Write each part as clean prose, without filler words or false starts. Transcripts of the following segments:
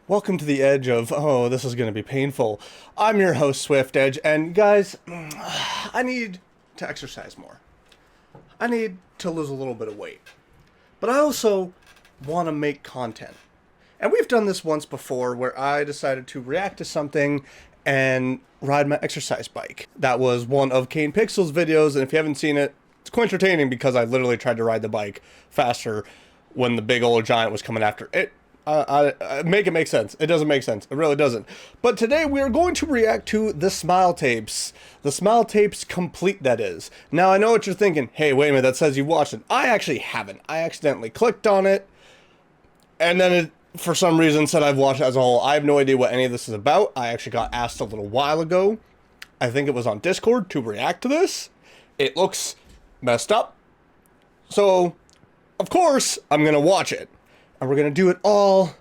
Welcome to the edge of, oh, this is going to be painful. I'm your host, Swift Edge, and guys, I need to exercise more. I need to lose a little bit of weight. But I also want to make content. And we've done this once before where I decided to react to something and ride my exercise bike. That was one of Kane Pixel's videos, and if you haven't seen it, it's quite entertaining because I literally tried to ride the bike faster when the big old giant was coming after it. Make it make sense. It doesn't make sense. It really doesn't. But today we are going to react to the Smile Tapes. The Smile Tapes Complete, that is. Now, I know what you're thinking. Hey, wait a minute, that says you watched it. I actually haven't. I accidentally clicked on it, and then it, for some reason, said I've watched it as a whole. I have no idea what any of this is about. I actually got asked a little while ago. I think it was on Discord to react to this. It looks messed up. So, of course, I'm going to watch it. And we're going to do it all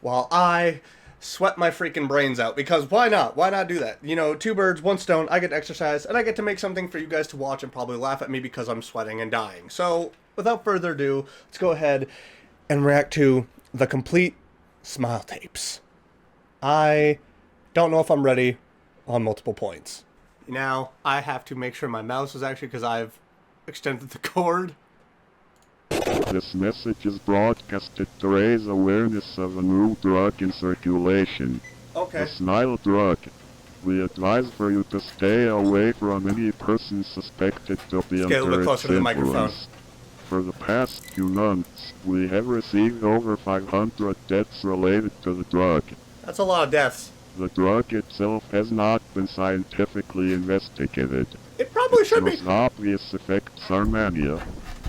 while I sweat my freaking brains out. Because why not? Why not do that? You know, two birds, one stone. I get to exercise, and I get to make something for you guys to watch and probably laugh at me because I'm sweating and dying. So, without further ado, let's go ahead and react to the complete Smile Tapes. I don't know if I'm ready on multiple points. Now, I have to make sure my mouse is actually, because I've extended the cord. This message is broadcasted to raise awareness of a new drug in circulation. Okay. The Smile drug. We advise for you to stay away from any person suspected to be Let's get a little bit under closer its to the microphone. influence. For the past few months, we have received over 500 deaths related to the drug. That's a lot of deaths. The drug itself has not been scientifically investigated. It probably should be. Its most obvious effects are mania,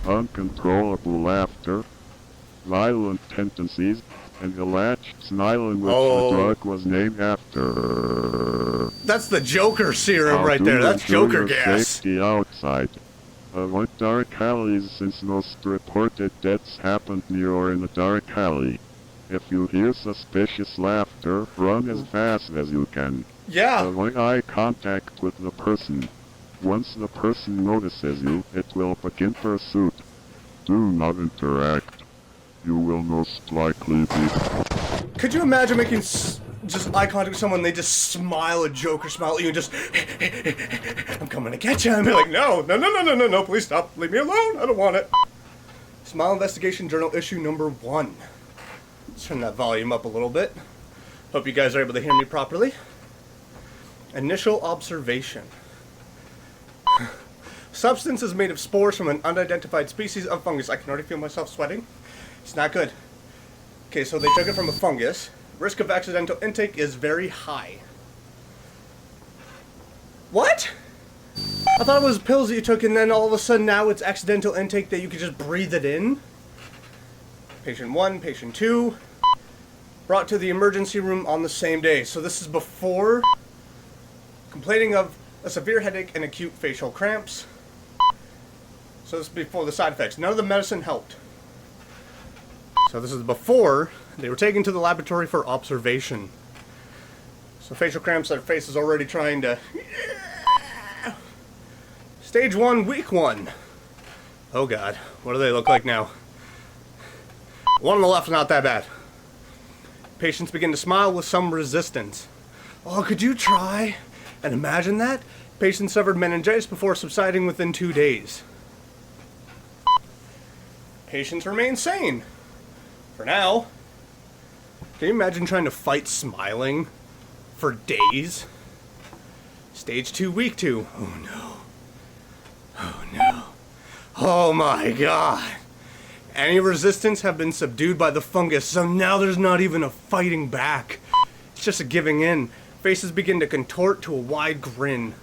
uncontrollable laughter, violent tendencies, and the latched smile in which the drug was named after. That's the Joker serum right there. That's Joker gas. Safety outside. Avoid dark alleys since most reported deaths happened near or in a dark alley. If you hear suspicious laughter, run as fast as you can. Yeah. Avoid eye contact with the person. Once the person notices you, it will begin pursuit. Do not interact. You will most likely be... Could you imagine making just eye contact with someone, they just smile a Joker smile at you and just... I'm coming to get you. And be like, no, please stop. Leave me alone. I don't want it. Smile Investigation Journal issue number 1. Let's turn that volume up a little bit. Hope you guys are able to hear me properly. Initial observation. Substance is made of spores from an unidentified species of fungus. I can already feel myself sweating. It's not good. Okay, so they took it from a fungus. Risk of accidental intake is very high. What? I thought it was pills that you took and then all of a sudden now it's accidental intake that you could just breathe it in. Patient 1, patient 2. Brought to the emergency room on the same day. So this is before complaining of a severe headache and acute facial cramps. So this is before the side effects. None of the medicine helped. So this is before they were taken to the laboratory for observation. So facial cramps, their face is already trying to... Stage 1, week 1. Oh god, what do they look like now? One on the left is not that bad. Patients begin to smile with some resistance. Oh, could you try and imagine that? Patient suffered meningitis before subsiding within 2 days. Patients remain sane. For now. Can you imagine trying to fight smiling for days? Stage 2, week 2. Oh no. Oh no. Oh my god. Any resistance have been subdued by the fungus, so now there's not even a fighting back. It's just a giving in. Faces begin to contort to a wide grin.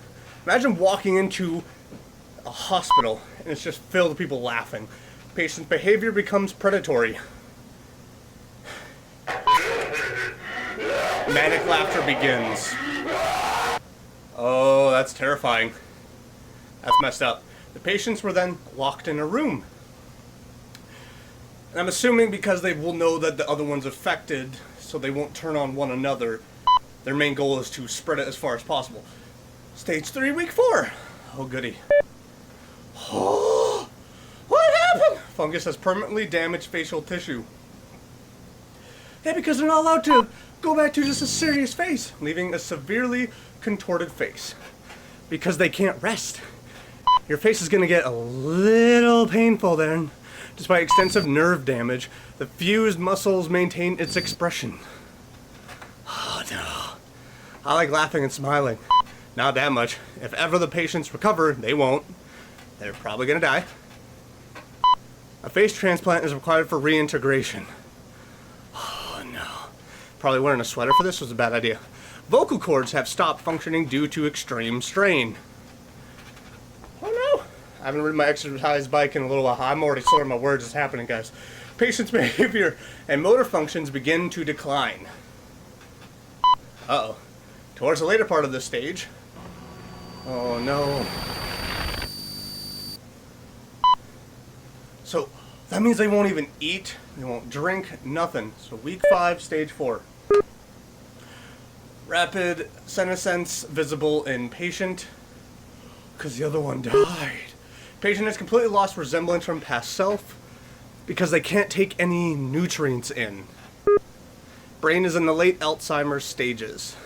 Imagine walking into a hospital and it's just filled with people laughing. Patient's behavior becomes predatory. Manic laughter begins. Oh, that's terrifying. That's messed up. The patients were then locked in a room. And I'm assuming because they will know that the other one's affected, so they won't turn on one another, their main goal is to spread it as far as possible. Stage 3, week 4. Oh, goody. Oh, what happened? Fungus has permanently damaged facial tissue. Yeah, because they're not allowed to go back to just a serious face, leaving a severely contorted face. Because they can't rest. Your face is going to get a little painful then. Despite extensive nerve damage, the fused muscles maintain its expression. Oh no. I like laughing and smiling. Not that much. If ever the patients recover, they won't. They're probably going to die. A face transplant is required for reintegration. Oh no. Probably wearing a sweater for this was a bad idea. Vocal cords have stopped functioning due to extreme strain. Oh no. I haven't ridden my exercise bike in a little while. I'm already slurring my words. It's happening, guys. Patient's behavior and motor functions begin to decline. Uh-oh. Towards the later part of this stage. Oh no. So, that means they won't even eat, they won't drink, nothing. So week 5, stage 4. Rapid senescence visible in patient, because the other one died. Patient has completely lost resemblance from past self, because they can't take any nutrients in. Brain is in the late Alzheimer's stages.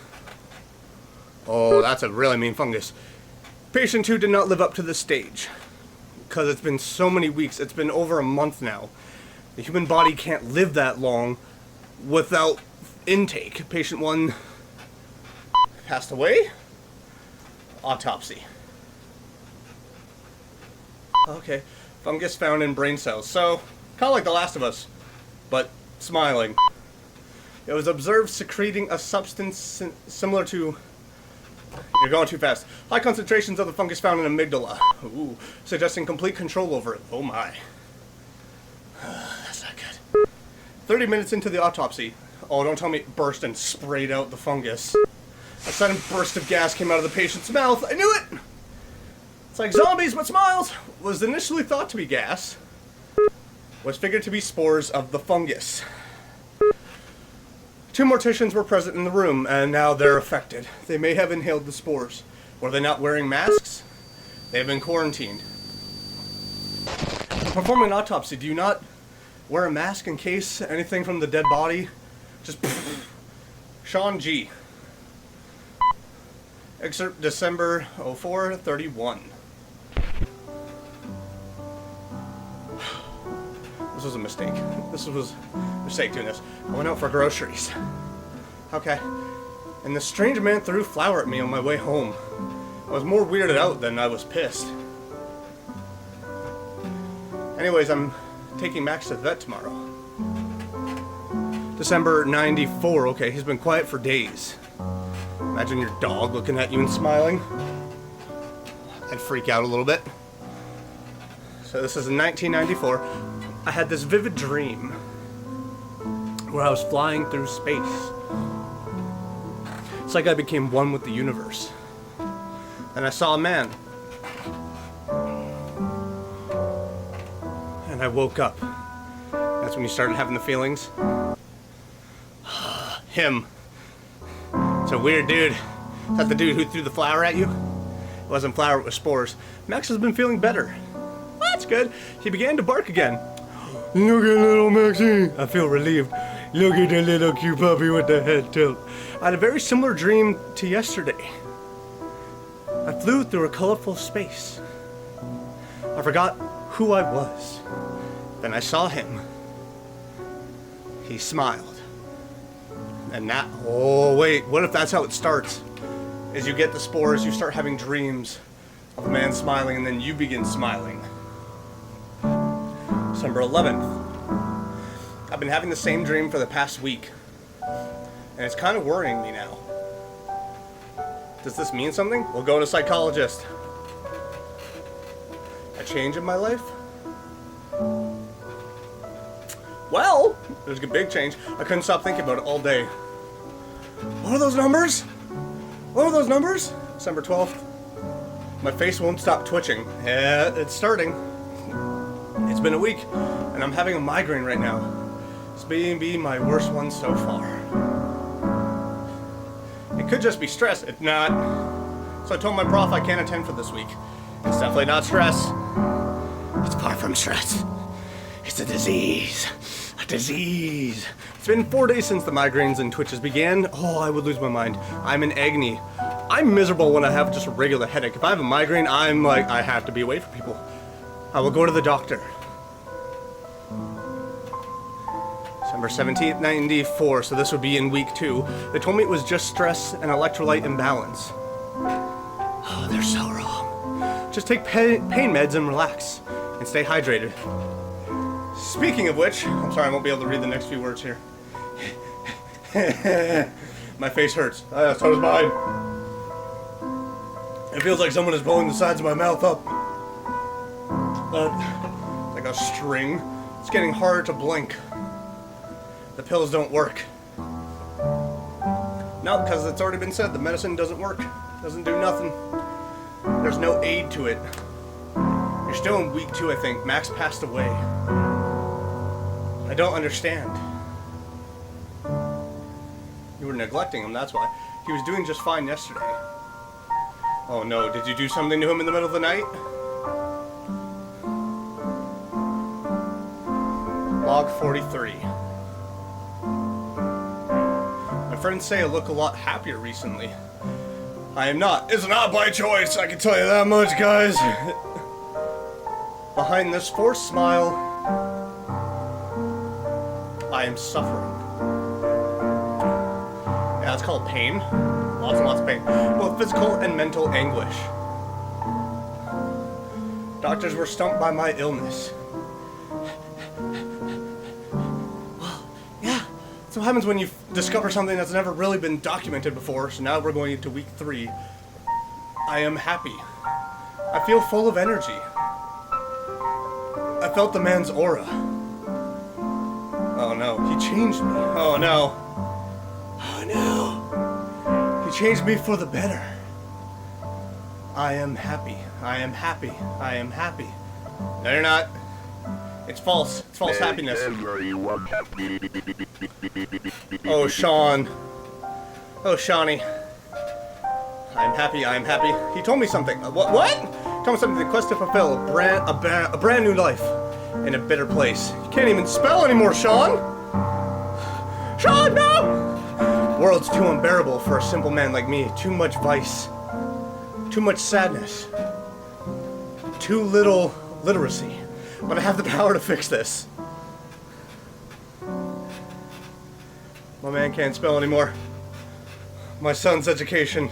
Oh, that's a really mean fungus. Patient 2 did not live up to this stage. Because it's been so many weeks. It's been over a month now. The human body can't live that long without intake. Patient 1 passed away. Autopsy. Okay. Fungus found in brain cells. So, kind of like The Last of Us, but smiling. It was observed secreting a substance similar to... You're going too fast. High concentrations of the fungus found in amygdala. Ooh, suggesting complete control over it. Oh my. That's not good. 30 minutes into the autopsy. Oh, don't tell me it burst and sprayed out the fungus. A sudden burst of gas came out of the patient's mouth. I knew it! It's like zombies, but smiles. Was initially thought to be gas. Was figured to be spores of the fungus. 2 morticians were present in the room, and now they're affected. They may have inhaled the spores. Were they not wearing masks? They have been quarantined. Performing an autopsy, do you not wear a mask in case anything from the dead body? Just Sean G. Excerpt December 04, 31. This was a mistake. This was a mistake doing this. I went out for groceries. Okay. And this strange man threw flour at me on my way home. I was more weirded out than I was pissed. Anyways, I'm taking Max to the vet tomorrow. December 94. Okay, he's been quiet for days. Imagine your dog looking at you and smiling. I'd freak out a little bit. So this is in 1994. I had this vivid dream where I was flying through space. It's like I became one with the universe. And I saw a man. And I woke up. That's when you started having the feelings. Him. It's a weird dude. Is that the dude who threw the flour at you? It wasn't flour, it was spores. Max has been feeling better. Well, that's good. He began to bark again. Look at little Maxine. I feel relieved. Look at the little cute puppy with the head tilt. I had a very similar dream to yesterday. I flew through a colorful space. I forgot who I was. Then I saw him. He smiled. And that, oh wait, what if that's how it starts? Is you get the spores, you start having dreams of a man smiling, and then you begin smiling. December 11th. I've been having the same dream for the past week. And it's kind of worrying me now. Does this mean something? We'll go to a psychologist. A change in my life? Well, there's a big change. I couldn't stop thinking about it all day. What are those numbers? What are those numbers? December 12th. My face won't stop twitching. Yeah, it's starting. It's been a week, and I'm having a migraine right now. This may be my worst one so far. It could just be stress. It's not. So I told my prof I can't attend for this week. It's definitely not stress. It's far from stress. It's a disease. A disease. It's been 4 days since the migraines and twitches began. Oh, I would lose my mind. I'm in agony. I'm miserable when I have just a regular headache. If I have a migraine, I'm like, I have to be away from people. I will go to the doctor. December 17th, 94, so this would be in week 2. They told me it was just stress and electrolyte imbalance. Oh, they're so wrong. Just take pain meds and relax. And stay hydrated. Speaking of which, I'm sorry I won't be able to read the next few words here. My face hurts. So does mine. It feels like someone is blowing the sides of my mouth up. Like a string. It's getting harder to blink. The pills don't work. No, because it's already been said, the medicine doesn't work. Doesn't do nothing. There's no aid to it. You're still in week 2, I think. Max passed away. I don't understand. You were neglecting him, that's why. He was doing just fine yesterday. Oh no, did you do something to him in the middle of the night? Log 43. My friends say I look a lot happier recently. I am not. It's not by choice, I can tell you that much, guys. Behind this forced smile, I am suffering. Yeah, it's called pain. Lots and lots of pain. Both physical and mental anguish. Doctors were stumped by my illness. Well, yeah. That's what happens when you discover something that's never really been documented before. So now we're going into week 3. I am happy. I feel full of energy. I felt the man's aura. Oh no, he changed me. Oh no. Oh no. He changed me for the better. I am happy. I am happy. I am happy. No, you're not. It's false. It's false happiness. Oh, Sean. Oh, Shawnee. I'm happy. I am happy. He told me something. What? Tell me something. The quest to fulfill a brand new life in a better place. You can't even spell anymore, Sean. Sean, no! World's too unbearable for a simple man like me. Too much vice. Too much sadness. Too little literacy. But I have the power to fix this. My man can't spell anymore. My son's education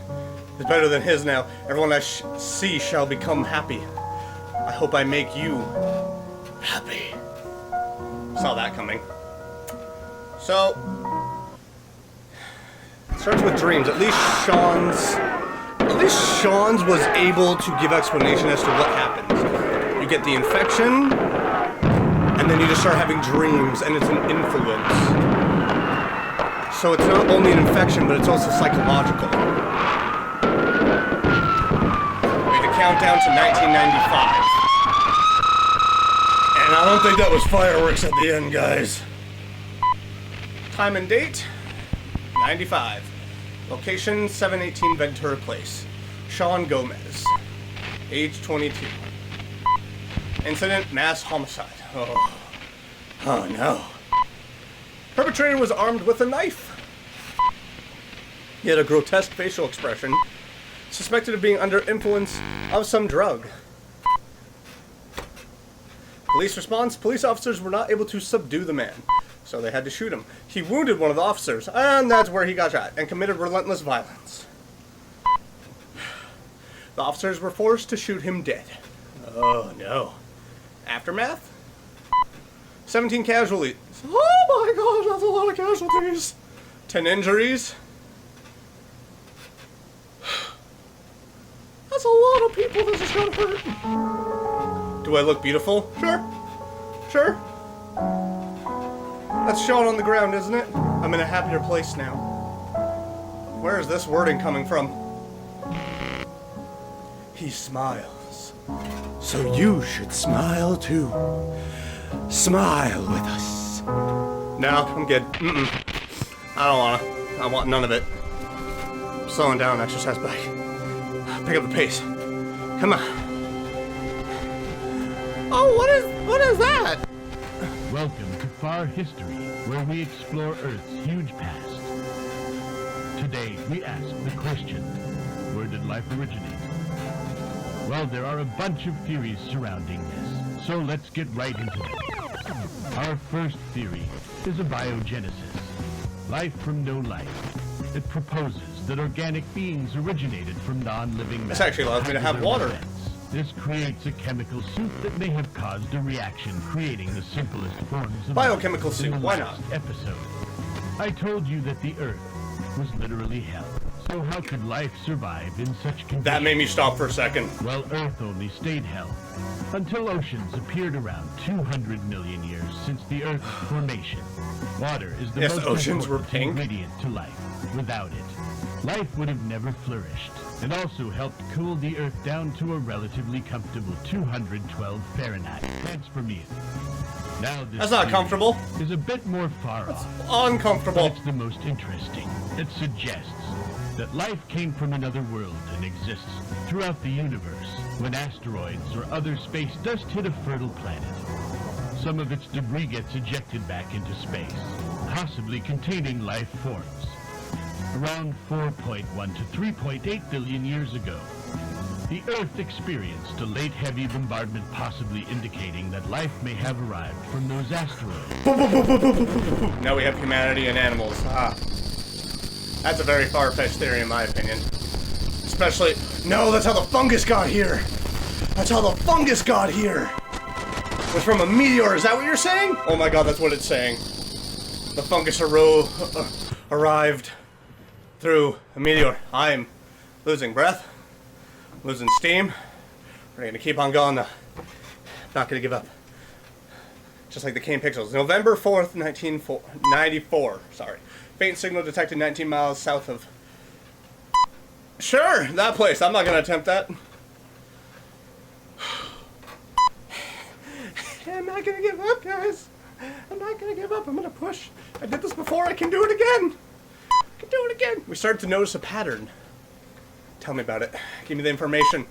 is better than his now. Everyone I see shall become happy. I hope I make you happy. Saw that coming. So, it starts with dreams. At least Sean's was able to give explanation as to what happens. You get the infection, and then you just start having dreams, and it's an influence. So it's not only an infection, but it's also psychological. We have to count down to 1995. And I don't think that was fireworks at the end, guys. Time and date, 95. Location, 718 Ventura Place. Sean Gomez, age 22. Incident, mass homicide. Oh no. Perpetrator was armed with a knife. He had a grotesque facial expression, suspected of being under influence of some drug. Police response, police officers were not able to subdue the man, so they had to shoot him. He wounded one of the officers, and that's where he got shot, and committed relentless violence. The officers were forced to shoot him dead. Oh no. Aftermath? 17 casualties. Oh my god, that's a lot of casualties. 10 injuries. That's a lot of people this is gonna hurt. Do I look beautiful? Sure. Sure. That's Sean on the ground, isn't it? I'm in a happier place now. Where is this wording coming from? He smiles. So you should smile too. Smile with us. No, I'm good. I don't wanna. I want none of it. I'm slowing down, exercise bike. Pick up the pace. Come on. Oh, what is that? Welcome to Far History, where we explore Earth's huge past. Today, we ask the question, where did life originate? Well, there are a bunch of theories surrounding this, so let's get right into it. Our first theory is abiogenesis, life from no life. It proposes that organic beings originated from non-living matter. This actually allows me to have water. This creates a chemical soup that may have caused a reaction, creating the simplest forms of Biochemical life. soup, In the why last not? episode, I told you that the Earth was literally hell. So how could life survive in such conditions? That made me stop for a second. Well, Earth only stayed hell until oceans appeared around 200 million years since the Earth's formation. Water is the Yes, most oceans were important pink. ingredient to life. Without it, life would have never flourished. It also helped cool the Earth down to a relatively comfortable 212 Fahrenheit. Thanks for me. Now this That's not theory comfortable. is a bit more far off. Uncomfortable. But it's the most interesting. It suggests that life came from another world and exists throughout the universe. When asteroids or other space dust hit a fertile planet, some of its debris gets ejected back into space, possibly containing life forms. Around 4.1 to 3.8 billion years ago, the Earth experienced a late heavy bombardment, possibly indicating that life may have arrived from those asteroids. Now we have humanity and animals. That's a very far-fetched theory in my opinion. Especially... No, that's how the fungus got here! That's how the fungus got here! It was from a meteor, is that what you're saying? Oh my god, that's what it's saying. The fungus arrived through a meteor. I'm losing breath. Losing steam. We're gonna keep on going though. Not gonna give up. Just like the Kane Pixels. November 4th, 1994. Sorry. Faint signal detected 19 miles south of... Sure, that place. I'm not gonna attempt that. I'm not gonna give up, guys. I'm not gonna give up. I'm gonna push. I did this before. I can do it again. I can do it again. We started to notice a pattern. Tell me about it. Give me the information.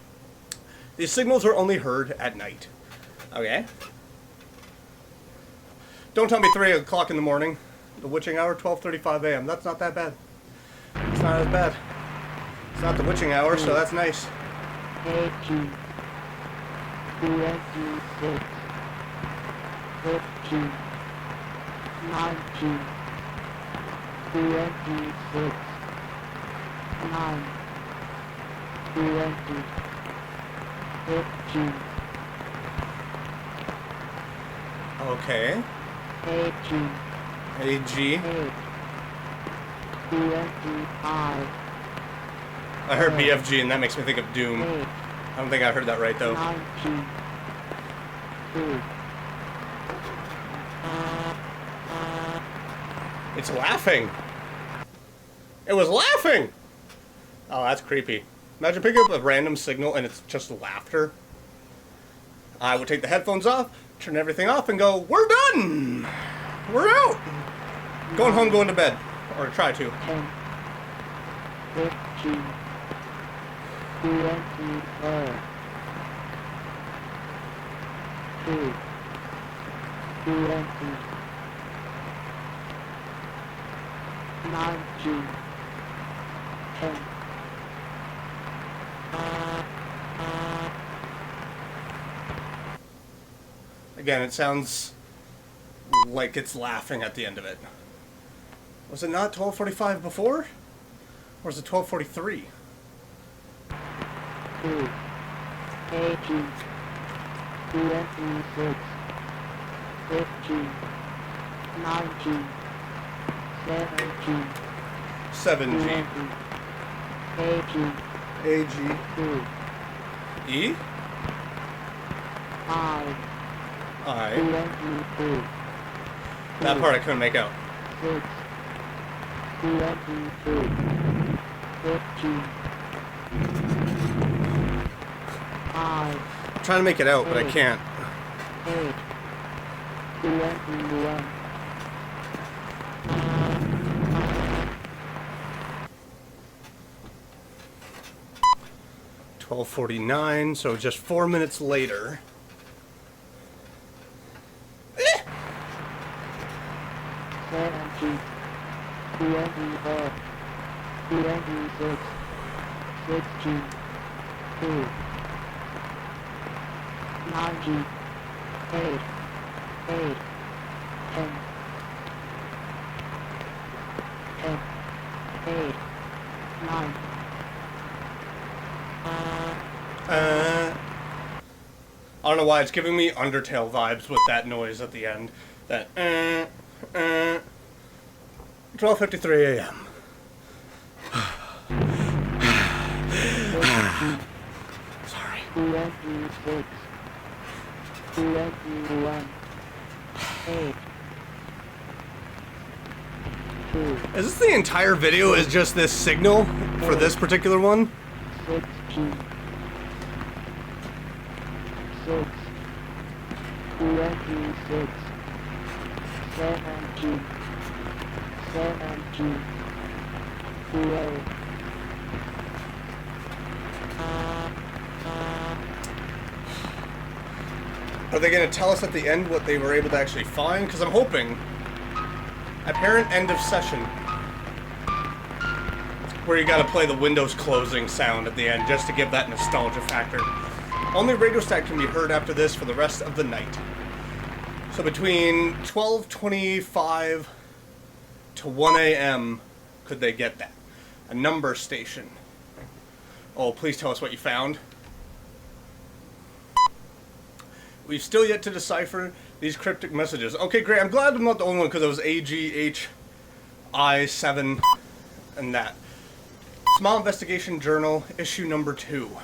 These signals are only heard at night. Okay. Don't tell me 3 o'clock in the morning. The witching hour, 12:35 a.m. That's not that bad. It's not as bad. It's not the witching hour, so that's nice. 18, 26, 15, 19, 26, 9, 20, 15, Okay. 18, AG. 8, 25, I heard BFG, and that makes me think of Doom. 8, I don't think I heard that right, though. 19, 2, It's laughing. It was laughing. Oh, that's creepy. Imagine picking up a random signal and it's just laughter. I would take the headphones off, turn everything off, and go, we're done. We're out. Going home, going to bed. Or try to. 10, 15, 24, 2, 20, 19, 10. Again, it sounds like it's laughing at the end of it. Was it not 12:45 before? Or is it 12:43? 2, 18, 26, 15, 19, 17, 7G. 20, 18, AG. 2, E? 5, I. 22, That part I couldn't make out. 6, 22, 15, 5, I'm trying to make it out, but I can't. 8, 21, 12:49, so just 4 minutes later. 24, 26, 16, 2, 19, 8, 8, 10, 10, 8, 9. I don't know why it's giving me Undertale vibes with that noise at the end. That 12:53 a.m. Sorry. 26, 21, 8, 2, Is this the entire video? Is just this signal for this particular one? 16, 6, 26, 17, 17, 12. Are they going to tell us at the end what they were able to actually find? Because I'm hoping apparent end of session, where you got to play the windows closing sound at the end just to give that nostalgia factor. Only radio stack can be heard after this for the rest of the night. So between 12:25 to 1 a.m. could they get that? A number station. Oh, please tell us what you found. We've still yet to decipher these cryptic messages. Okay, great. I'm glad I'm not the only one because it was AGHI7 and that. Small Investigation Journal, issue number 2.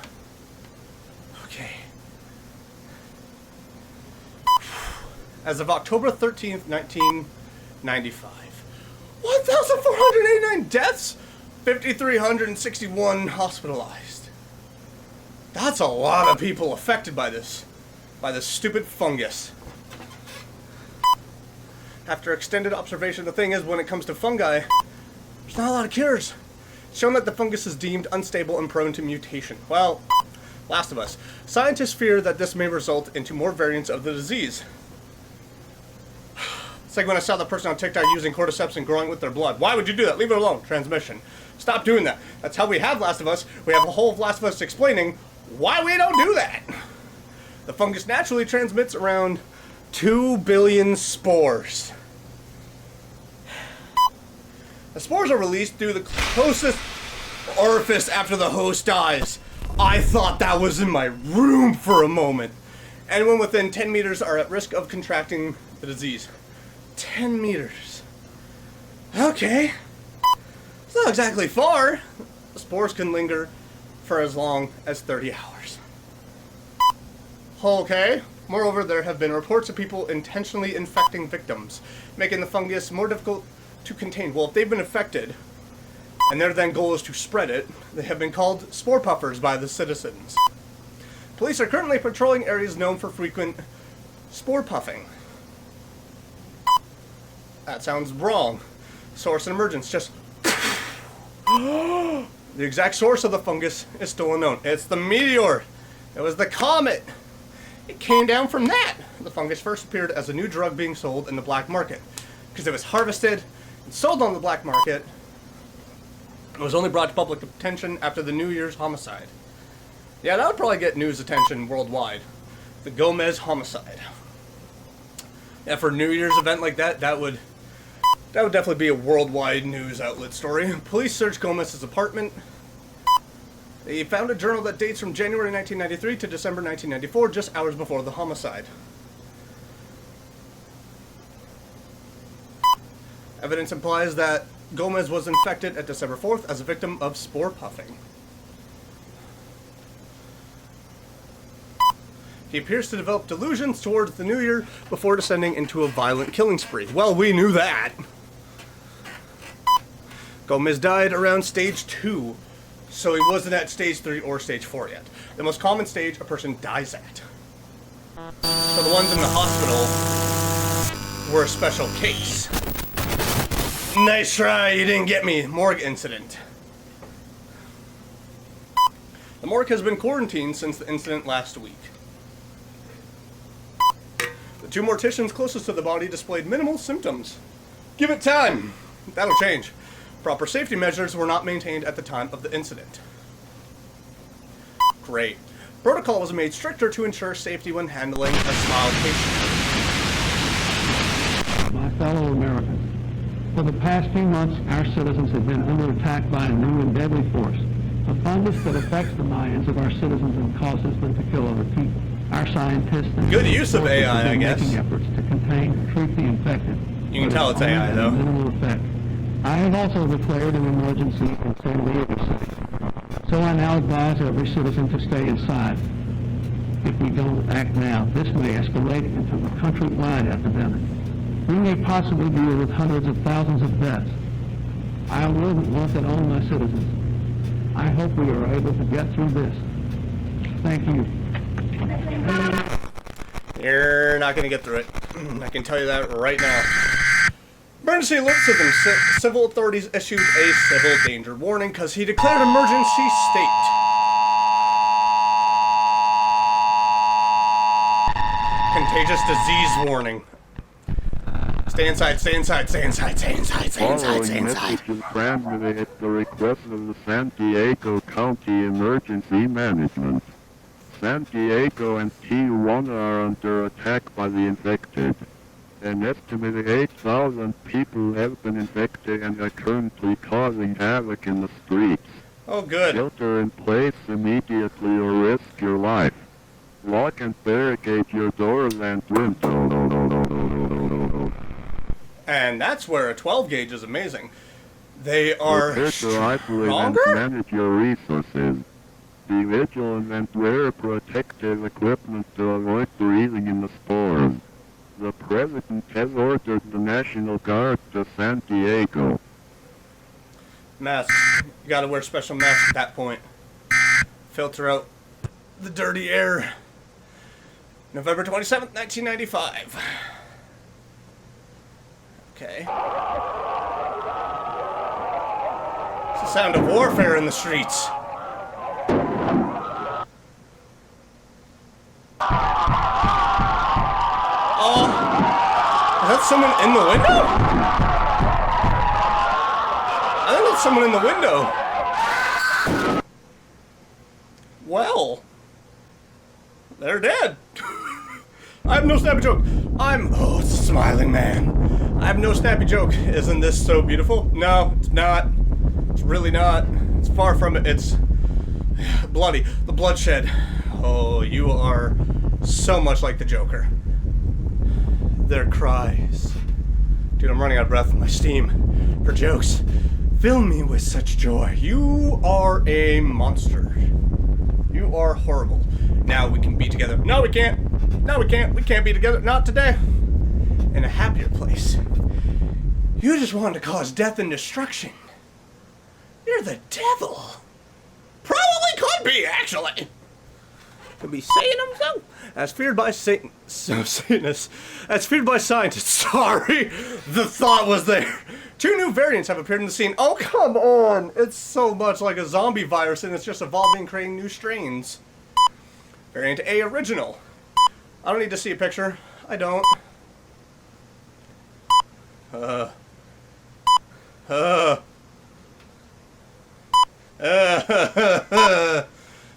Okay. As of October 13th, 1995. 1,489 deaths, 5,361 hospitalized. That's a lot of people affected by this stupid fungus. After extended observation, the thing is, when it comes to fungi, there's not a lot of cures. It's shown that the fungus is deemed unstable and prone to mutation. Well, Last of Us. Scientists fear that this may result into more variants of the disease. It's like when I saw the person on TikTok using cordyceps and growing with their blood. Why would you do that? Leave it alone. Transmission. Stop doing that. That's how we have Last of Us. We have a whole of Last of Us explaining why we don't do that. The fungus naturally transmits around 2 billion spores. The spores are released through the closest orifice after the host dies. I thought that was in my room for a moment. Anyone within 10 meters are at risk of contracting the disease. 10 meters. Okay. It's not exactly far. The spores can linger for as long as 30 hours. Okay. Moreover, there have been reports of people intentionally infecting victims, making the fungus more difficult to contain. Well, if they've been infected, and their then goal is to spread it, they have been called spore puffers by the citizens. Police are currently patrolling areas known for frequent spore puffing. That sounds wrong. Source and emergence, just... The exact source of the fungus is still unknown. It's the meteor. It was the comet. It came down from that. The fungus first appeared as a new drug being sold in the black market. Because it was harvested and sold on the black market. It was only brought to public attention after the New Year's homicide. Yeah, that would probably get news attention worldwide. The Gomez homicide. Yeah, for a New Year's event like that, that would definitely be a worldwide news outlet story. Police searched Gomez's apartment. They found a journal that dates from January 1993 to December 1994, just hours before the homicide. Evidence implies that Gomez was infected at December 4th as a victim of spore puffing. He appears to develop delusions towards the new year before descending into a violent killing spree. Well, we knew that. Gomez died around stage 2, so he wasn't at stage 3 or stage 4 yet. The most common stage a person dies at. So the ones in the hospital were a special case. Nice try, you didn't get me. Morgue incident. The morgue has been quarantined since the incident last week. The 2 morticians closest to the body displayed minimal symptoms. Give it time. That'll change. Proper safety measures were not maintained at the time of the incident. Great. Protocol was made stricter to ensure safety when handling a smile patient. My fellow Americans, for the past few months, our citizens have been under attack by a new and deadly force, a fungus that affects the minds of our citizens and causes them to kill other people. Our scientists and good use of AI, have been I guess. making efforts to contain and treat the infected. You can tell it's AI, though. Minimal effect. I have also declared an emergency in San Diego City, so I now advise every citizen to stay inside. If we don't act now, this may escalate into a countrywide epidemic. We may possibly deal with hundreds of thousands of deaths. I will look at all my citizens. I hope we are able to get through this. Thank you. You're not going to get through it. I can tell you that right now. Emergency alert system. Civil authorities issued a civil danger warning because he declared emergency state. Contagious disease warning. Stay inside, stay inside, stay inside, stay inside, stay inside, stay inside. Message is transmitted at the request of the San Diego County Emergency Management. San Diego and Tijuana are under attack by the infected. An estimated 8,000 people have been infected and are currently causing havoc in the streets. Oh, good. Shelter in place immediately or risk your life. Lock and barricade your doors and windows. And that's where a 12 gauge is amazing. They are Prepare to isolate and stronger? manage your resources. Be vigilant and wear protective equipment to avoid breathing in the spores. The President has ordered the National Guard to San Diego. Masks. You gotta wear special masks at that point. Filter out the dirty air. November 27th, 1995. Okay. It's the sound of warfare in the streets. Oh, is that someone in the window? I think that's someone in the window. Well, they're dead. I have no snappy joke. Oh, it's a smiling man. I have no snappy joke. Isn't this so beautiful? No, it's not. It's really not. It's far from it. It's bloody. The bloodshed. Oh, you are so much like the Joker. Their cries. Dude, I'm running out of breath with my steam for jokes. Fill me with such joy. You are a monster. You are horrible. Now we can be together. No, we can't. No, we can't. We can't be together. Not today. In a happier place. You just wanted to cause death and destruction. You're the devil. Probably could be, actually. Could be saying them so. As feared by Satanists. As feared by scientists. Sorry. The thought was there. 2 new variants have appeared in the scene. Oh, come on. It's so much like a zombie virus and it's just evolving and creating new strains. Variant A original. I don't need to see a picture. I don't.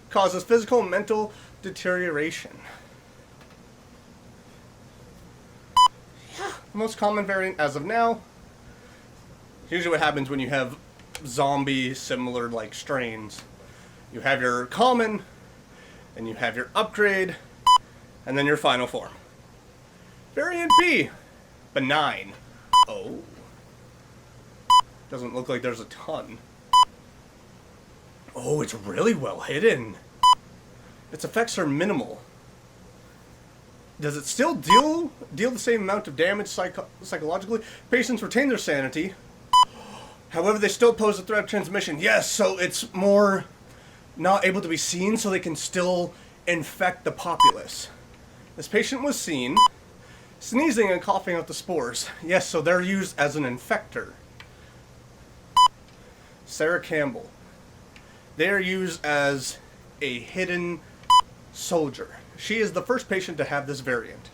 Causes physical and mental deterioration. Yeah, the most common variant as of now. Usually what happens when you have zombie similar like strains. You have your common, and you have your upgrade, and then your final form. Variant B, benign. Oh. Doesn't look like there's a ton. Oh, it's really well hidden. Its effects are minimal. Does it still deal the same amount of damage psychologically? Patients retain their sanity. However, they still pose a threat of transmission. Yes, so it's more not able to be seen, so they can still infect the populace. This patient was seen sneezing and coughing out the spores. Yes, so they're used as an infector. Sarah Campbell. They are used as a hidden soldier. She is the first patient to have this variant.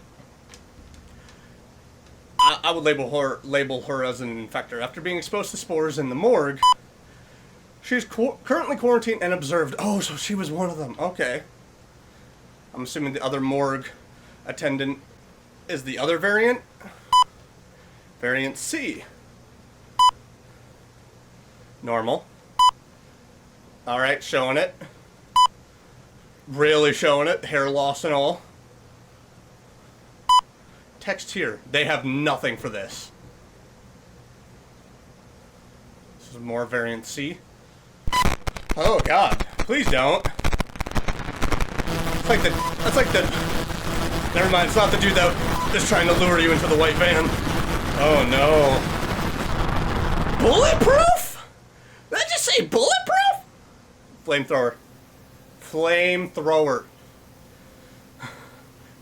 I would label her as an infector. After being exposed to spores in the morgue, she's currently quarantined and observed. Oh, so she was one of them. Okay. I'm assuming the other morgue attendant is the other variant. Variant C. Normal. Alright, showing it. Really showing it. Hair loss and all. Text here. They have nothing for this. This is more variant C. Oh god. Please don't. That's like the... Never mind, it's not the dude that is trying to lure you into the white van. Oh no. Bulletproof? Did I just say bulletproof? Flamethrower. Flamethrower.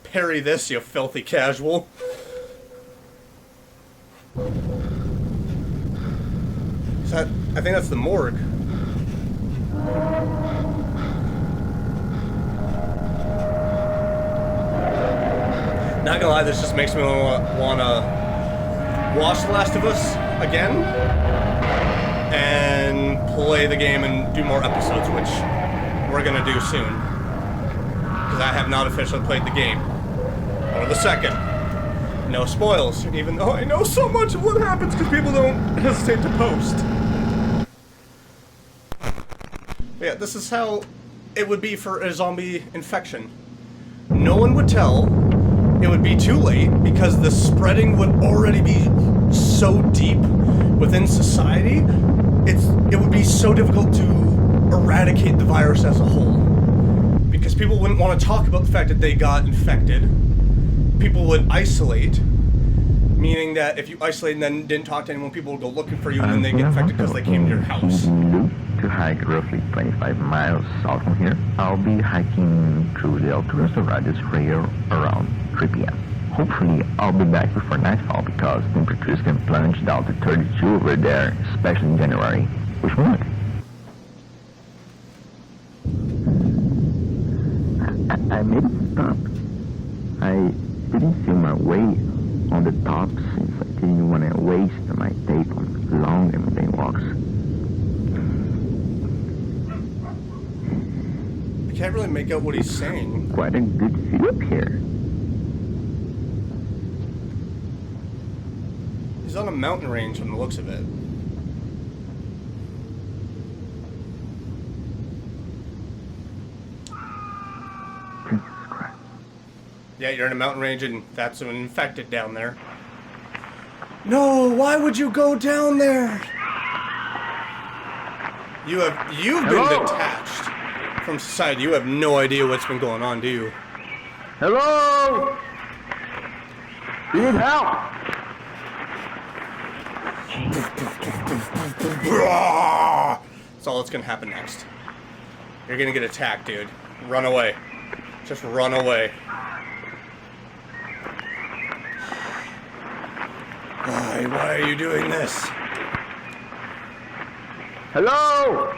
Parry this, you filthy casual. Is that... I think that's the morgue. Not gonna lie, this just makes me wanna watch The Last of Us again and play the game and do more episodes, which we're gonna do soon. Because I have not officially played the game. Or the second. No spoils, even though I know so much of what happens because people don't hesitate to post. But yeah, this is how it would be for a zombie infection. No one would tell. It would be too late because the spreading would already be so deep within society. It would be so difficult to eradicate the virus as a whole. Because people wouldn't want to talk about the fact that they got infected. People would isolate, meaning that if you isolate and then didn't talk to anyone, people would go looking for you and then they get infected because they came to your house. To hike roughly 25 miles south from here, I'll be hiking through the Alturas radius area around 3 p.m. Hopefully, I'll be back before nightfall because temperatures can plunge down to 32 over there, especially in January. Which month? I made it stop. I didn't feel my way on the top since I didn't want to waste my tape on long and mundane walks. I can't really make out what he's saying. Quite a good view up here. He's on a mountain range from the looks of it. Jesus Christ. Yeah, you're in a mountain range and that's an infected down there. No, why would you go down there? You've been detached from society. You have no idea what's been going on, do you? Hello? You need help? That's all that's gonna happen next. You're gonna get attacked, dude. Run away. Just run away. Why are you doing this? Hello?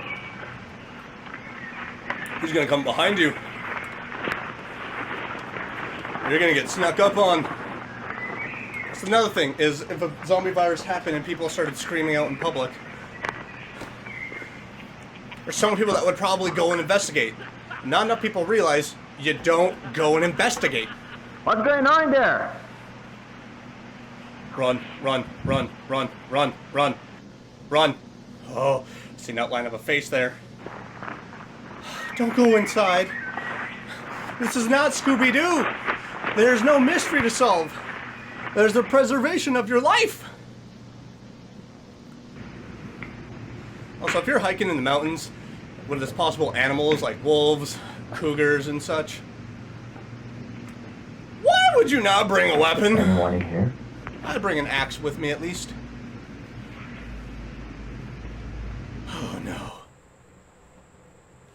He's gonna come behind you. You're gonna get snuck up on. That's another thing, is if a zombie virus happened and people started screaming out in public, there's some people that would probably go and investigate. Not enough people realize you don't go and investigate. What's going on there? Run, run, run, run, run, run, run. Oh, see an outline of a face there. Don't go inside. This is not Scooby-Doo. There's no mystery to solve. There's the preservation of your life. Also, if you're hiking in the mountains with this possible animals like wolves, cougars, and such, why would you not bring a weapon? Anyone in here? I'd bring an axe with me at least. Oh no.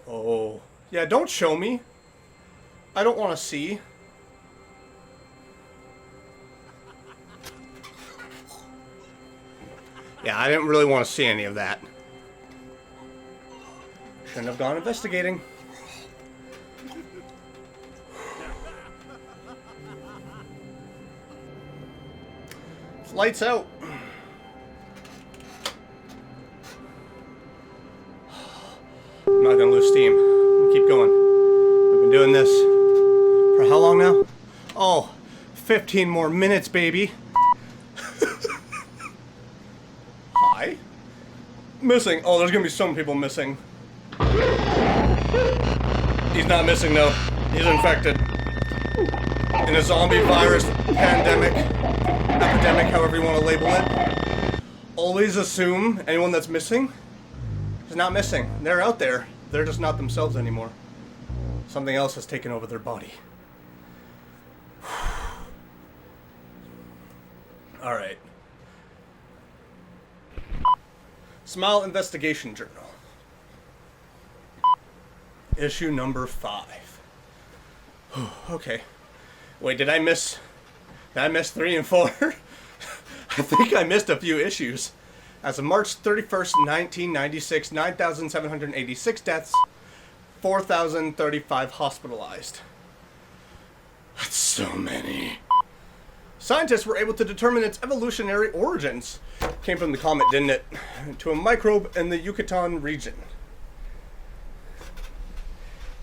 Oh. Yeah, don't show me. I don't want to see. Yeah, I didn't really want to see any of that. Shouldn't have gone investigating. Lights out. I'm not gonna lose steam. I'm gonna keep going. We've been doing this for how long now? Oh, 15 more minutes, baby. Hi? Missing. Oh, there's gonna be some people missing. He's not missing, though. He's infected. In a zombie virus pandemic, epidemic, however you want to label it. Always assume anyone that's missing is not missing. They're out there. They're just not themselves anymore. Something else has taken over their body. Alright. Smile Investigation Journal. Issue number 5. Okay. Wait, did I miss 3 and 4? I think I missed a few issues. As of March 31st, 1996, 9,786 deaths, 4,035 hospitalized. That's so many. Scientists were able to determine its evolutionary origins. Came from the comet, didn't it? To a microbe in the Yucatan region.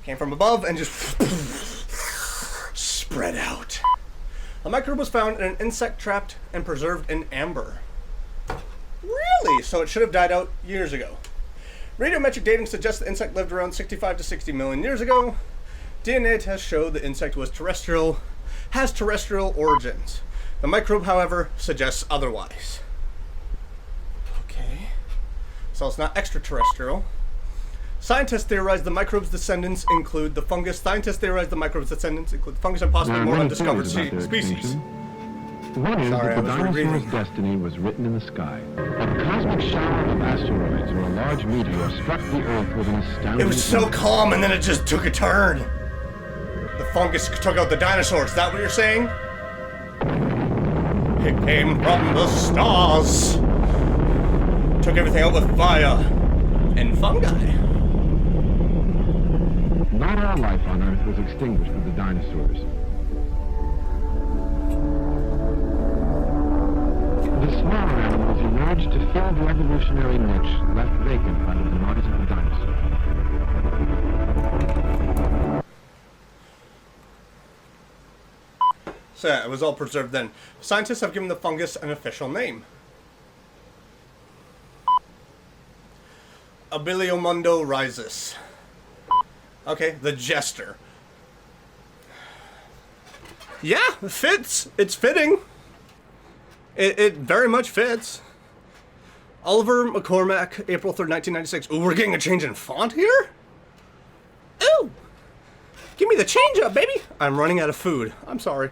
Came from above and just spread out. A microbe was found in an insect trapped and preserved in amber. Really? So it should have died out years ago. Radiometric dating suggests the insect lived around 65 to 60 million years ago. DNA tests show the insect has terrestrial origins. The microbe, however, suggests otherwise. Okay. So it's not extraterrestrial. Scientists theorize the microbe's descendants include the fungus. Scientists theorize the microbe's descendants include the fungus and possibly more undiscovered species. One is Sorry, that the I was dinosaur's rereading. destiny was written in the sky. A cosmic shower of asteroids or a large meteor struck the Earth with an astounding... It was so calm and then it just took a turn. The fungus took out the dinosaurs. Is that what you're saying? It came from the stars. Took everything out with fire and fungi. Not all life on Earth was extinguished with the dinosaurs. The smaller animals emerged to fill the evolutionary niche left vacant by the demise of the dinosaur. So yeah, it was all preserved then. Scientists have given the fungus an official name. Abiliomundo rhizus. Okay, the Jester. Yeah, it fits. It's fitting. It very much fits. Oliver McCormack, April 3rd, 1996. Ooh, we're getting a change in font here? Ooh! Give me the change up, baby! I'm running out of food. I'm sorry. I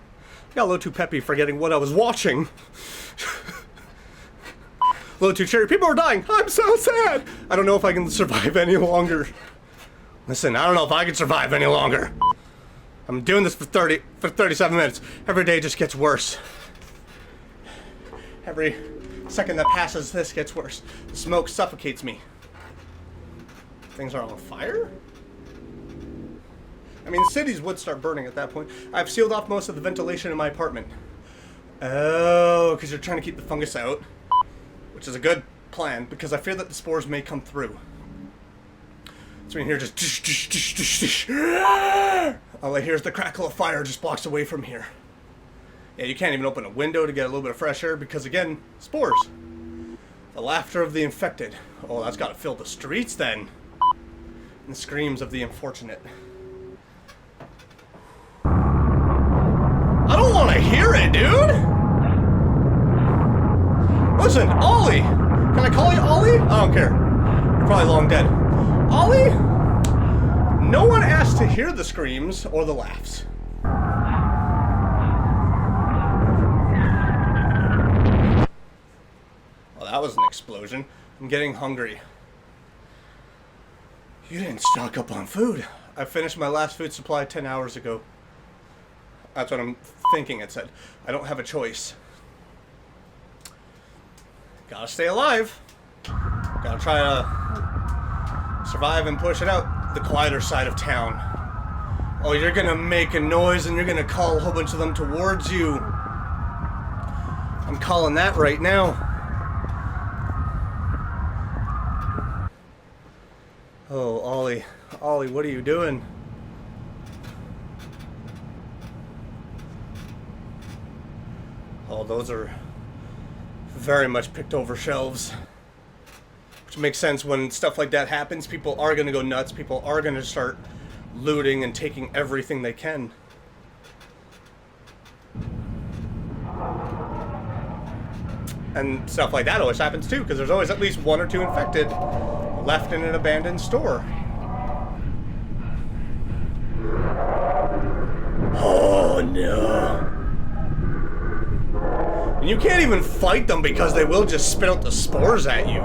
got a little too peppy forgetting what I was watching. A little too cherry. People are dying. I'm so sad. I don't know if I can survive any longer. Listen, I don't know if I can survive any longer. I'm doing this for 37 minutes. Every day just gets worse. Every second that passes, this gets worse. The smoke suffocates me. Things are on fire? I mean, cities would start burning at that point. I've sealed off most of the ventilation in my apartment. Oh, because you're trying to keep the fungus out. Which is a good plan, because I fear that the spores may come through. So in here just... All I hear is the crackle of fire just blocks away from here. Yeah, you can't even open a window to get a little bit of fresh air because, again, spores. The laughter of the infected. Oh, that's got to fill the streets then. And the screams of the unfortunate. I don't want to hear it, dude! Listen, Ollie! Can I call you Ollie? I don't care. You're probably long dead. Ollie? No one asked to hear the screams or the laughs. Well, that was an explosion. I'm getting hungry. You didn't stock up on food. I finished my last food supply 10 hours ago. That's what I'm thinking it said. I don't have a choice. Gotta stay alive. Gotta try to survive and push it out. The quieter side of town. Oh, you're gonna make a noise and you're gonna call a whole bunch of them towards you. I'm calling that right now. Oh, Ollie. Ollie, what are you doing? Oh, those are very much picked over shelves. Which makes sense. When stuff like that happens, people are going to go nuts. People are going to start looting and taking everything they can. And stuff like that always happens too, because there's always at least one or two infected left in an abandoned store. Oh no. And you can't even fight them because they will just spit out the spores at you.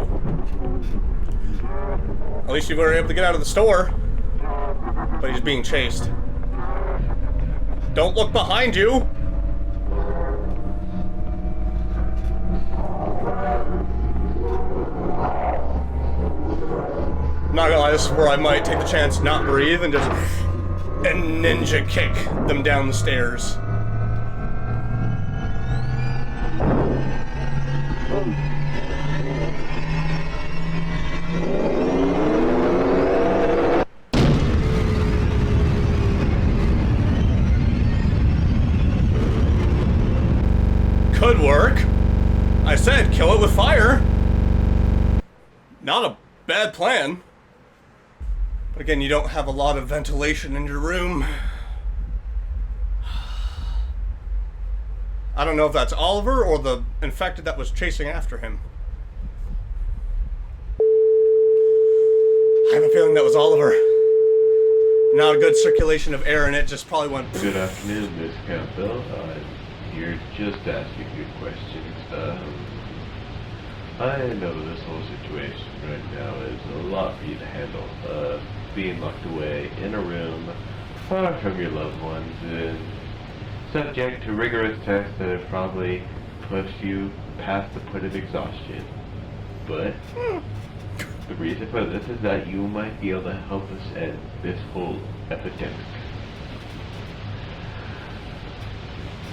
At least you were able to get out of the store. But he's being chased. Don't look behind you! Not gonna lie, this is where I might take the chance, not breathe, and just ninja kick them down the stairs. Could work. I said kill it with fire. Not a bad plan. But again, you don't have a lot of ventilation in your room. I don't know if that's Oliver or the infected that was chasing after him. I have a feeling that was Oliver. Not a good circulation of air in it, just probably went... Good afternoon, Miss Campbell. You're just asking good questions. I know this whole situation right now is a lot for you to handle. Being locked away in a room, far from your loved ones, and subject to rigorous tests that have probably pushed you past the point of exhaustion. But the reason for this is that you might be able to help us end this whole epidemic.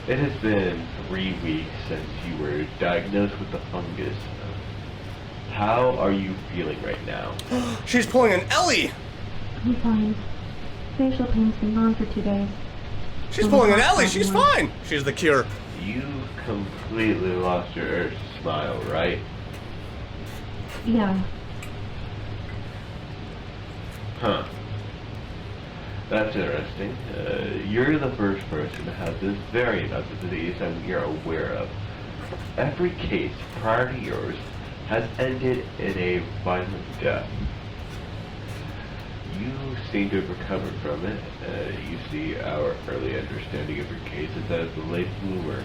It has been 3 weeks since you were diagnosed with the fungus. How are you feeling right now? She's pulling an Ellie! I'm fine. Facial pain's been gone for 2 days. She's pulling an Ellie! She's fine! She's the cure. You completely lost your urge to smile, right? Yeah. Huh. That's interesting. You're the first person to have this variant of the disease that we are aware of. Every case prior to yours has ended in a violent death. You seem to have recovered from it. You see, our early understanding of your case is that it's a late bloomer.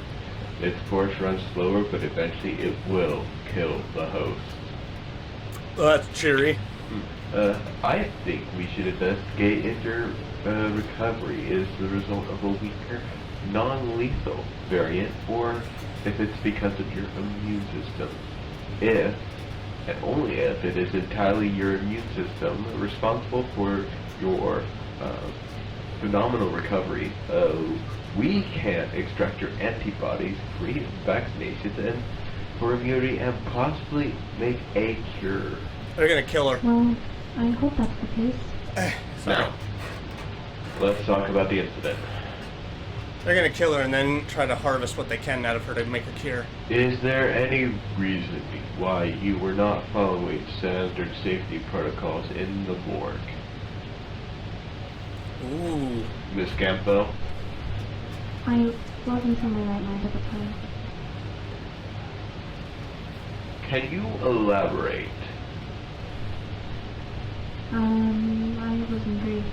Its course runs slower, but eventually it will kill the host. Well, that's cheery. I think we should investigate if your recovery is the result of a weaker, non-lethal variant, or if it's because of your immune system. If, and only if, it is entirely your immune system responsible for your phenomenal recovery, we can extract your antibodies, create vaccinations, and for immunity, and possibly make a cure. They're gonna kill her. Well, I hope that's the case. Now, let's talk about the incident. They're gonna kill her and then try to harvest what they can out of her to make a cure. Is there any reason why you were not following standard safety protocols in the morgue? Ooh. Miss Campbell? I wasn't in my right mind at the time. Can you elaborate? I was in grief.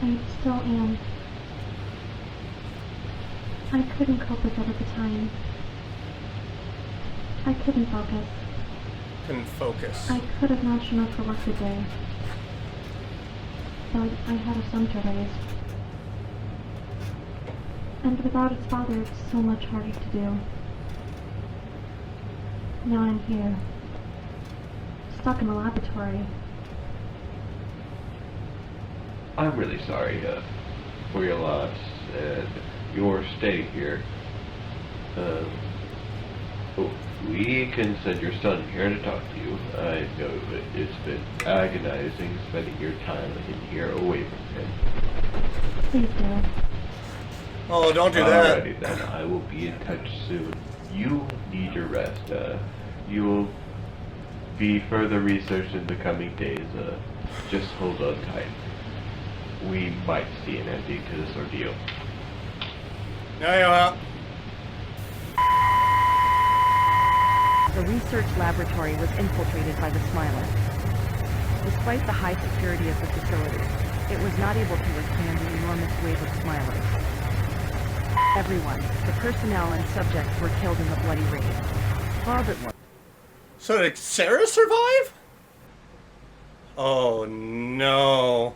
I still am. I couldn't cope with it at the time. I couldn't focus. Couldn't focus. I could have not shown up for work today. But I had a son to raise. And without its father, it's so much harder to do. Now I'm here. Stuck in a laboratory. I'm really sorry for your loss and your stay here. Oh, we can send your son here to talk to you. I know that it's been agonizing spending your time in here away from him. Please do. Oh, don't do that. Alrighty then, I will be in touch soon. You need your rest. You will be further researched in the coming days. Just hold on tight. We might see an ending to this ordeal. Yeah, yeah. The research laboratory was infiltrated by the Smiler. Despite the high security of the facility, it was not able to withstand the enormous wave of Smilers. Everyone, the personnel and subjects were killed in the bloody raid. All but one. So did Sarah survive? Oh no.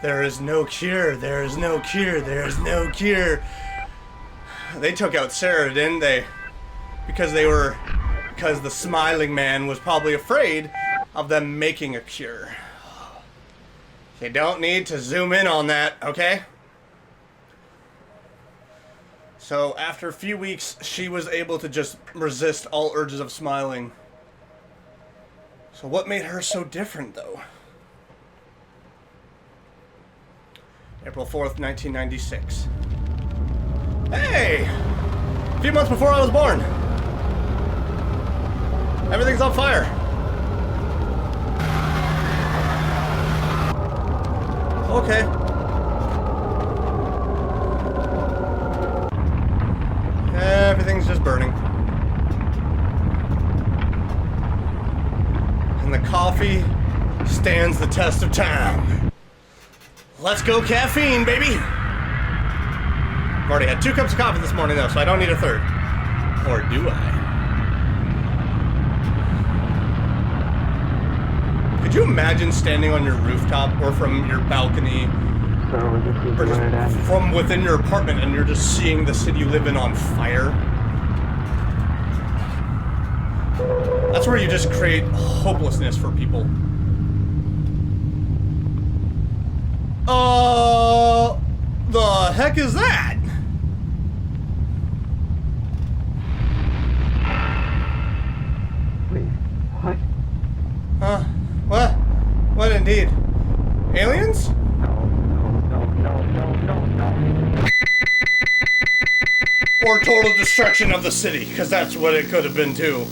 There is no cure, there is no cure, there is no cure. They took out Sarah, didn't they? Because the smiling man was probably afraid of them making a cure. You don't need to zoom in on that, okay? So after a few weeks, she was able to just resist all urges of smiling. So what made her so different, though? April 4th, 1996. Hey! A few months before I was born. Everything's on fire. Okay. Everything's just burning. And the coffee stands the test of time. Let's go caffeine, baby! I've already had 2 cups of coffee this morning, though, so I don't need a third. Or do I? Could you imagine standing on your rooftop or from your balcony or just from within your apartment and you're just seeing the city you live in on fire? That's where you just create hopelessness for people. The heck is that? Wait, what? Huh? What? What indeed? Aliens? No. Or total destruction of the city, because that's what it could have been too.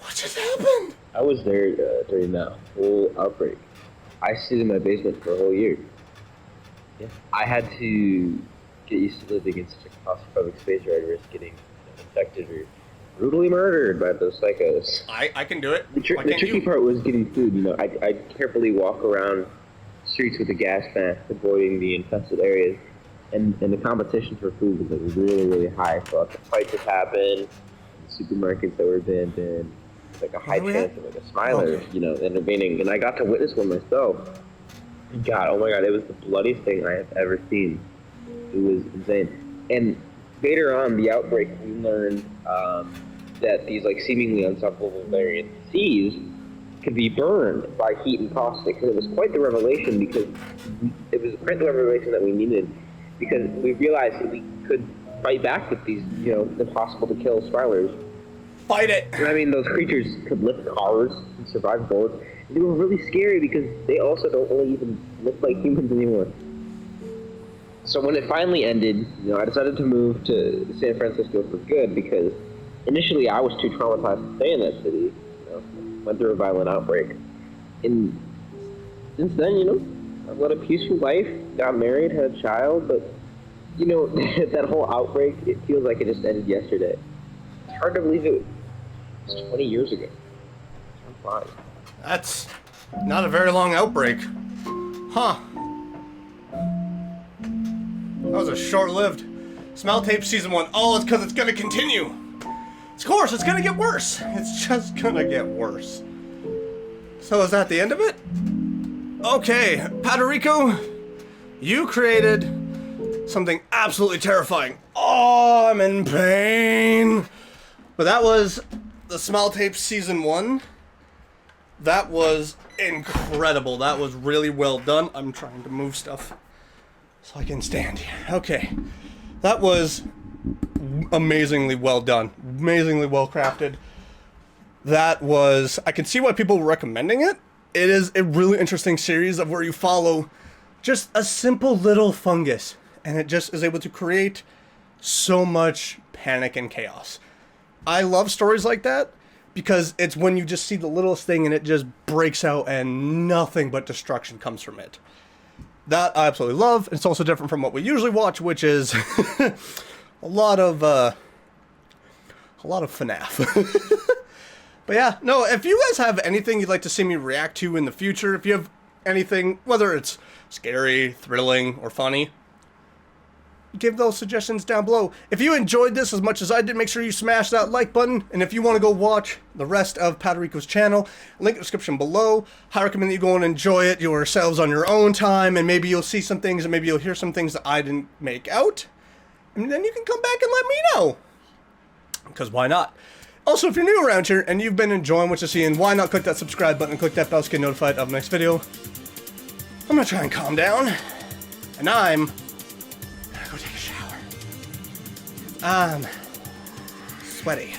What just happened? I was there during that whole outbreak. I stayed in my basement for a whole year. Yeah. I had to get used to living in such a claustrophobic space where I'd risk getting infected or brutally murdered by those psychos. I can do it. The tricky part was getting food. You know, I'd carefully walk around streets with a gas mask, avoiding the infested areas. And the competition for food was like really, really high. So lots of fights would happen, supermarkets that were abandoned. Like a high chance of like a smiler, you know, intervening, and I got to witness one myself. God, oh my God, it was the bloodiest thing I have ever seen. It was insane. And later on, the outbreak, we learned that these like seemingly unstoppable variant disease could be burned by heat and caustic. And it was quite the revelation that we needed, because we realized that we could fight back with these, you know, impossible to kill smilers. Fight it! I mean, those creatures could lift cars and survive bullets. They were really scary because they also don't really even look like humans anymore. So when it finally ended, you know, I decided to move to San Francisco for good because initially I was too traumatized to stay in that city. You know, went through a violent outbreak. And since then, you know, I've led a peaceful life, got married, had a child, but, you know, that whole outbreak, it feels like it just ended yesterday. It's hard to believe it. 20 years ago. I'm fine. That's not a very long outbreak. Huh. That was a short-lived Smell Tape Season 1. Oh, it's because it's going to continue. Of course, it's going to get worse. It's just going to get worse. So is that the end of it? Okay, Padarico, you created something absolutely terrifying. Oh, I'm in pain. But that was the Smell Tape Season 1. That was incredible. That was really well done. I'm trying to move stuff so I can stand here. Okay. That was amazingly well done. Amazingly well crafted. That was... I can see why people were recommending it. It is a really interesting series of where you follow just a simple little fungus. And it just is able to create so much panic and chaos. I love stories like that because it's when you just see the littlest thing and it just breaks out and nothing but destruction comes from it. That I absolutely love. It's also different from what we usually watch, which is a lot of FNAF. But yeah, no, if you guys have anything you'd like to see me react to in the future, if you have anything, whether it's scary, thrilling, or funny, give those suggestions down below. If you enjoyed this as much as I did, make sure you smash that like button. And if you want to go watch the rest of Padrico's channel, link in the description below. I recommend that you go and enjoy it yourselves on your own time. And maybe you'll see some things and maybe you'll hear some things that I didn't make out. And then you can come back and let me know. Because why not? Also, if you're new around here and you've been enjoying what you're seeing, why not click that subscribe button and click that bell to get notified of the next video. I'm going to try and calm down. And I'm go take a shower. I'm sweaty.